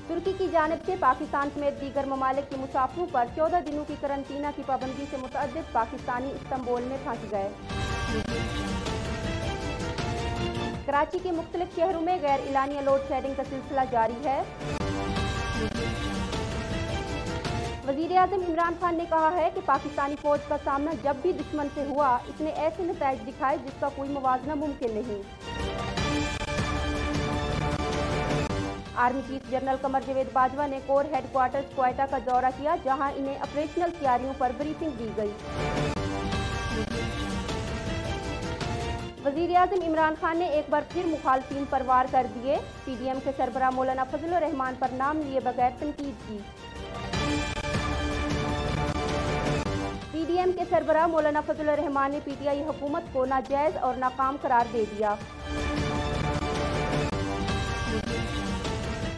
तुर्की की जानिब से पाकिस्तान समेत दीगर ममालिक के मुसाफिरों पर 14 दिनों की करंतना की पाबंदी से मुतअद्दिद पाकिस्तानी इस्तांबुल में फंस गए। कराची के मुख्तलिफ शहरों में गैर इलानिया लोड शेडिंग का सिलसिला जारी है। वज़ीर आज़म इमरान खान ने कहा है कि पाकिस्तानी फौज का सामना जब भी दुश्मन से हुआ, इसने ऐसे नताइज दिखाए जिसका कोई मुवाजना मुमकिन नहीं। Army chief general Qamar Javed Bajwa ने कोर हेडक्वार्टर्स क्वेटा का दौरा किया, जहां इन्हें ऑपरेशनल तैयारियों पर ब्रीफिंग दी गई। वज़ीर आज़म इमरान खान ने एक बार फिर मुखालफिन पर वार कर दिए। PDM के सरबराह मौलाना फजलुर रहमान पर नाम लिए बगैर तनकीद की। PDM के सरबराह मौलाना फजलुर रहमान ने PTI हुकूमत को नाजायज और नाकाम करार दे दिया।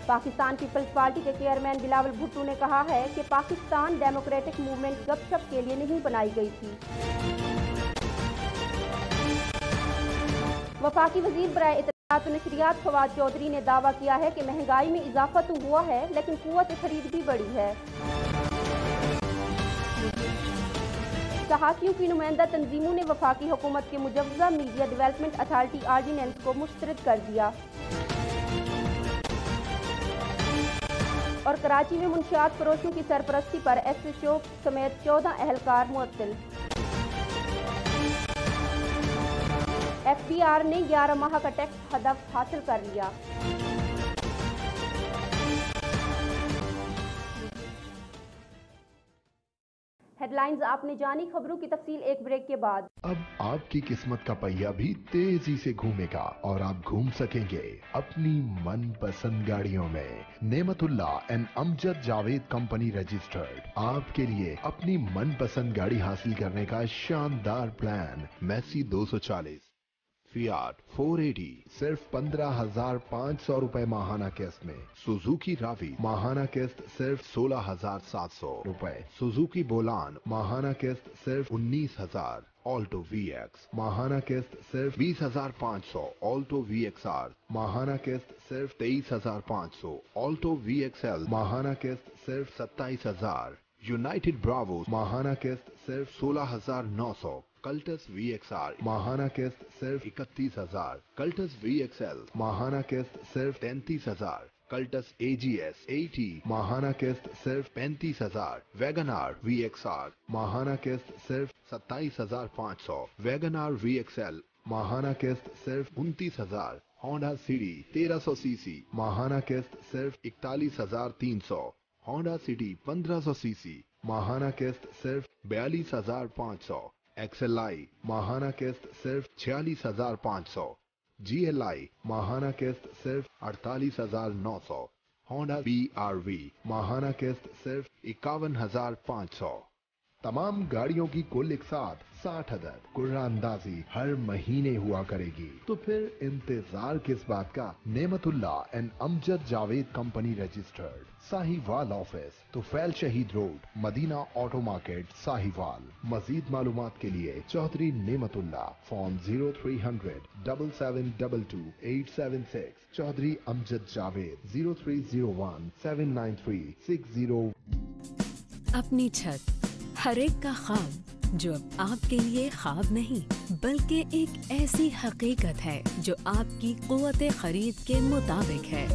पाकिस्तान पीपल्स पार्टी के चेयरमैन बिलावल भुट्टो ने कहा है कि पाकिस्तान डेमोक्रेटिक मूवमेंट गपशप के लिए नहीं बनाई गई थी। वफाकी वजीर बराए इत्तलात व नशरियात फवाद चौधरी ने दावा किया है कि महंगाई में इजाफा तो हुआ है, लेकिन कुव्वत खरीद भी बढ़ी है। सहाफ़ियों की नुमाइंदा तंजीमों ने वफाकी हुकूमत के मुजव्वज़ा मीडिया डेवलपमेंट अथॉरिटी ऑर्डिनेंस को मुस्तरद कर दिया। और कराची में मुंशियात फरोशों की सरपरस्ती पर SHO समेत 14 अहलकार मुअत्तल। FBR ने 11 माह का टैक्स हदफ हासिल कर लिया। हेडलाइंस आपने जानी, खबरों की तफसील एक ब्रेक के बाद। अब आपकी किस्मत का पहिया भी तेजी से घूमेगा और आप घूम सकेंगे अपनी मनपसंद गाड़ियों में। Nematullah and Amjad Javed company registered आपके लिए अपनी मनपसंद गाड़ी हासिल करने का शानदार प्लान। मैसी 240, फियाट 480 सिर्फ 15,500 रुपए माहाना किस्त में। सुजुकी रावी माहाना किस्त सिर्फ 16,700 रुपए। सुजुकी बोलान माहाना किस्त सिर्फ 19,000। ऑल्टो VX माहाना किस्त सिर्फ 20,500। ऑल्टो VXR माहाना किस्त सिर्फ 23,500। ऑल्टो VXL माहाना किस्त सिर्फ 27,000। यूनाइटेड ब्रावो माहाना किस्त सिर्फ 16,900। कल्टस VXR माहाना किस्त सिर्फ 31,000। कल्टस VXL माहाना किस्त सिर्फ 33,000। कल्टस AGS 80 माहाना किस्त सिर्फ 35,000। वैगनार VXR माहाना किस्त सिर्फ 27,500। वैगनार VXL माहाना किस्त सिर्फ 29,000। होंडा सिटी 1300 सीसी माहाना किस्त सिर्फ 41,300। होंडा सिटी 1500 सीसी माहाना किस्त सिर्फ 42,500। XLI माहाना किस्त सिर्फ 46,500। GLI माहाना किस्त सिर्फ 48,900। होंडा BRV माहाना किस्त सिर्फ 51,500। तमाम गाड़ियों की कुल एक साथ 60 अदद कुर्रानंदाजी हर महीने हुआ करेगी। तो फिर इंतजार किस बात का। Nematullah and Amjad Javed company registered, Sahiwal office, Tufail Shaheed road, Madina auto market, Sahiwal. मजीद मालूमात के लिए चौधरी नेमतुल्लाह, फोन 0300 7722 876। चौधरी अमजद जावेद 0301 793 60। अपनी छत हर एक का ख्वाब, जो अब आपके लिए ख्वाब नहीं बल्कि एक ऐसी हकीकत है जो आपकी कुव्वते खरीद के मुताबिक है।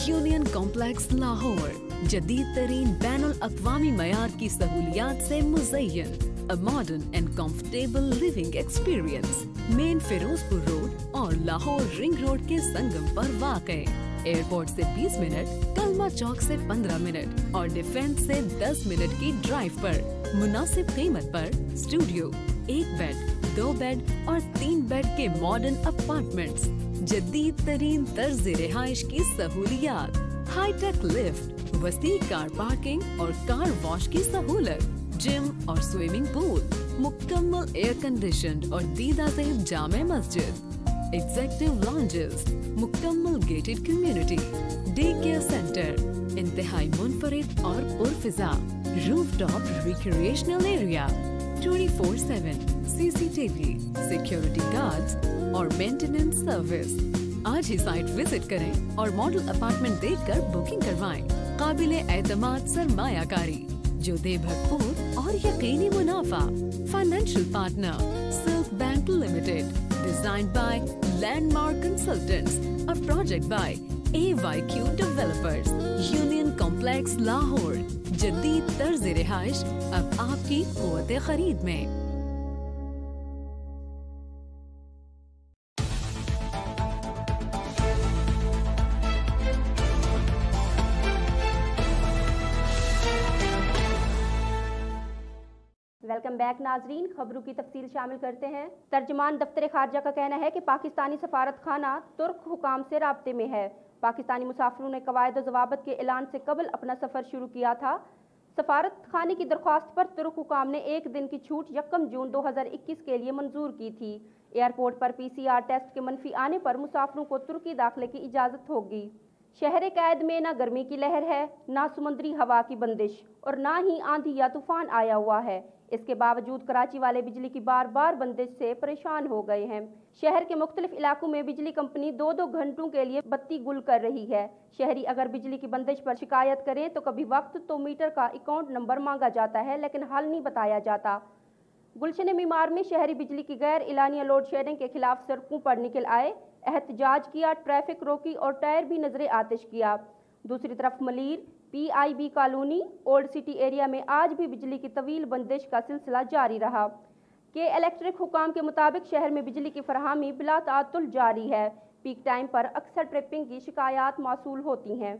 यूनियन कॉम्प्लेक्स लाहौर जदीद तरीन बैनुल अक़वामी मयार की सहूलियात से मुज़य्यन, a modern and comfortable living experience. Main Ferozepur road और लाहौर रिंग रोड के संगम पर वाक़े। एयरपोर्ट से 20 मिनट, कलमा चौक से 15 मिनट और डिफेंस से 10 मिनट की ड्राइव पर। मुनासिब कीमत पर स्टूडियो, 1 बेड, 2 बेड और 3 बेड के मॉडर्न अपार्टमेंट्स। जदीद तरीन तर्ज रिहाइश की सहूलियात, हाईटेक लिफ्ट, वसी कार पार्किंग और कार वॉश की सहूलत, जिम और स्विमिंग पूल, मुकम्मल एयर कंडीशनड और दीदाज़ेब जामे मस्जिद, एग्जेक्टिव लॉन्जेस, मुकम्मल gated community, day care centre, इंतहाई मुनफरिद और पुरफिजा, rooftop recreational area, 24/7 CCTV, security guards और मेंटेनेंस सर्विस। आज ही साइट विजिट करें और मॉडल अपार्टमेंट देखकर बुकिंग करवाएं। काबिले एतमाद सरमायाकारी जो दे भरपूर और यकीनी मुनाफा। Financial partner silk bank limited, designed by landmark consultants, a project by AYQ developers, union complex Lahore. जदीद तर्ज रिहाइश अब आपकी क़ुव्वत खरीद में। वेलकम बैक नाजरीन, खबरों की तफसील शामिल करते हैं। तर्जमान दफ्तर खारजा का कहना है कि पाकिस्तानी सफारत खाना तुर्क हुकाम से राब्ते में है। पाकिस्तानी मुसाफिरों ने कवायद ज़वाबित के ऐलान से कबल अपना सफ़र शुरू किया था। सफारत खाने की दरख्वास्त पर तुर्क हुकाम ने 1 दिन की छूट 1 जून 2021 के लिए मंजूर की थी। एयरपोर्ट पर PCR टेस्ट के मनफी आने पर मुसाफिरों को तुर्की दाखिले की इजाज़त होगी। शहर कैद में ना गर्मी की लहर है, ना समुद्री हवा की बंदिश और ना ही आंधी या तूफान आया हुआ है। इसके बावजूद कराची वाले बिजली की बार बार बंदिश से परेशान हो गए हैं। शहर के मुख्तलिफ इलाकों में बिजली कंपनी 2-2 घंटों के लिए बत्ती गुल कर रही है। शहरी अगर बिजली की बंदिश पर शिकायत करें तो कभी वक्त तो मीटर का अकाउंट नंबर मांगा जाता है, लेकिन हल नहीं बताया जाता। गुलशन मीमार में शहरी बिजली की गैर इलानिया लोड शेडिंग के खिलाफ सड़कों पर निकल आए, एहतजाज किया, ट्रैफिक रोकी और टायर भी नजरे आतिश किया। दूसरी तरफ Malir PIB colony old city area में आज भी बिजली की तवील बंदिश का सिलसिला जारी रहा। के इलेक्ट्रिक हुकाम के मुताबिक शहर में बिजली की फराहमी बिला तातुल जारी है। पीक टाइम पर अक्सर ट्रिपिंग की शिकायत मौसूल होती हैं।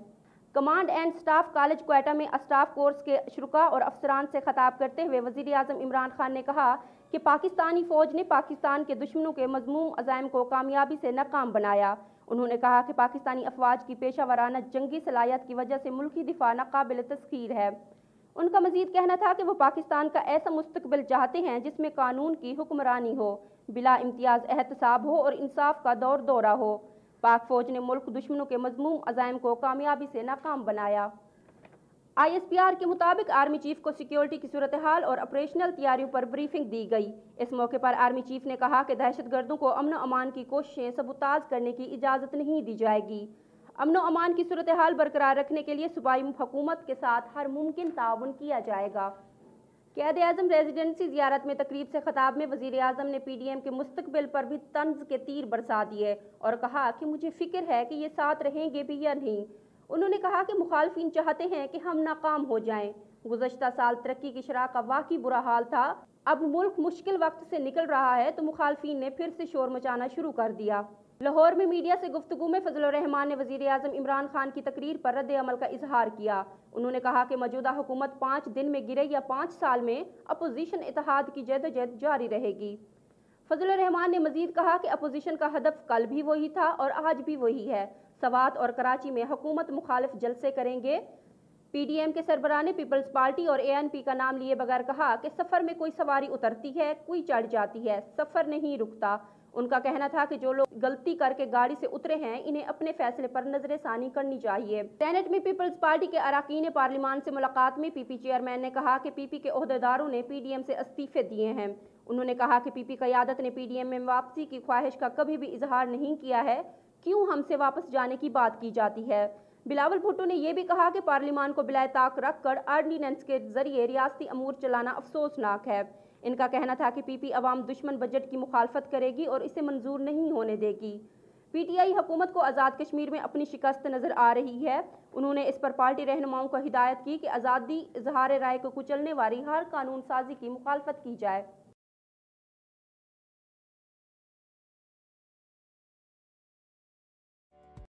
Command and staff college Quetta में स्टाफ कोर्स के शुरा और अफसरान से खिताब करते हुए वज़ीर आज़म इमरान खान ने कहा कि पाकिस्तानी फ़ौज ने पाकिस्तान के दुश्मनों के मज़मूम अज़ाइम को कामयाबी से नाकाम बनाया। उन्होंने कहा कि पाकिस्तानी अफवाज की पेशा वराना जंगी सलाहियत की वजह से मुल्की दिफा नाकाबिल तस्खीर है। उनका मजीद कहना था कि वो पाकिस्तान का ऐसा मुस्तकबिल चाहते हैं जिसमें कानून की हुक्मरानी हो, बिला इम्तियाज़ एहतसाब हो और इंसाफ का दौर दौरा हो। पाक फौज ने मुल्क दुश्मनों के मज़मूम अज़ाइम को कामयाबी से नाकाम बनाया। ISPR के मुताबिक आर्मी चीफ को सिक्योरिटी की सूरत हाल और ऑपरेशनल तैयारियों पर ब्रीफिंग दी गई। इस मौके पर आर्मी चीफ ने कहा कि दहशतगर्दों को अमन अमान की कोशिशें सबूताज करने की इजाज़त नहीं दी जाएगी। अमन अमान की सूरत हाल बरकरार रखने के लिए सूबाई हुकूमत के साथ हर मुमकिन ताउन किया जाएगा। क़ायद आज़म रेजिडेंसी ज़ियारत में तकरीब से खिताब में वज़ीर आज़म ने PDM के मुस्तकबिल पर भी तंज के तीर बरसा दिए और कहा कि मुझे फ़िक्र है कि ये साथ रहेंगे भी या नहीं। उन्होंने कहा कि मुखालफिन चाहते हैं कि हम नाकाम हो जाएं। गुज़श्ता साल तरक्की की शरह का वाकई बुरा हाल था। अब मुल्क मुश्किल वक्त से निकल रहा है तो मुखालफिन ने फिर से शोर मचाना शुरू कर दिया। लाहौर में मीडिया से गुफ्तगू में फजल रहमान ने वज़ीर आज़म इमरान खान की तकरीर पर रद्द अमल का इजहार किया। उन्होंने कहा कि मौजूदा हुकूमत 5 दिन में गिरे या 5 साल में अपोजिशन इत्तेहाद की जदोजहद जारी रहेगी। फजल रहमान ने मजीद कहा कि अपोजिशन का हदफ कल भी वही था और आज भी वही है। सवात और कराची में हुकूमत मुखालिफ जलसे करेंगे। PDM के सरबराह ने पीपल्स पार्टी और ANP का नाम लिए बगैर कहा कि सफ़र में कोई सवारी उतरती है, कोई चढ़ जाती है, सफ़र नहीं रुकता। उनका कहना था कि जो लोग गलती करके गाड़ी से उतरे हैं इन्हें अपने फैसले पर नजरसानी करनी चाहिए। सेनेट में पीपल्स पार्टी के अरकान पार्लिमान से मुलाकात में PP चेयरमैन ने कहा कि PP के ओहदेदारों ने PDM से इस्तीफे दिए हैं। उन्होंने कहा कि PP क़यादत ने PDM में वापसी की ख्वाहिश का कभी भी इजहार नहीं किया है, क्यों हमसे वापस जाने की बात की जाती है। बिलावल भुट्टो ने यह भी कहा कि पार्लिमान को बिलाए ताक रखकर आर्डीनेंस के जरिए रियासती अमूर चलाना अफसोसनाक है। इनका कहना था कि PP अवाम दुश्मन बजट की मुखालफत करेगी और इसे मंजूर नहीं होने देगी। PTI हुकूमत को आज़ाद कश्मीर में अपनी शिकस्त नजर आ रही है। उन्होंने इस पर पार्टी रहनुमाओं को हिदायत की कि आज़ादी इजहार राय को कुचलने वाली हर कानून साजी की मुखालफत की जाए।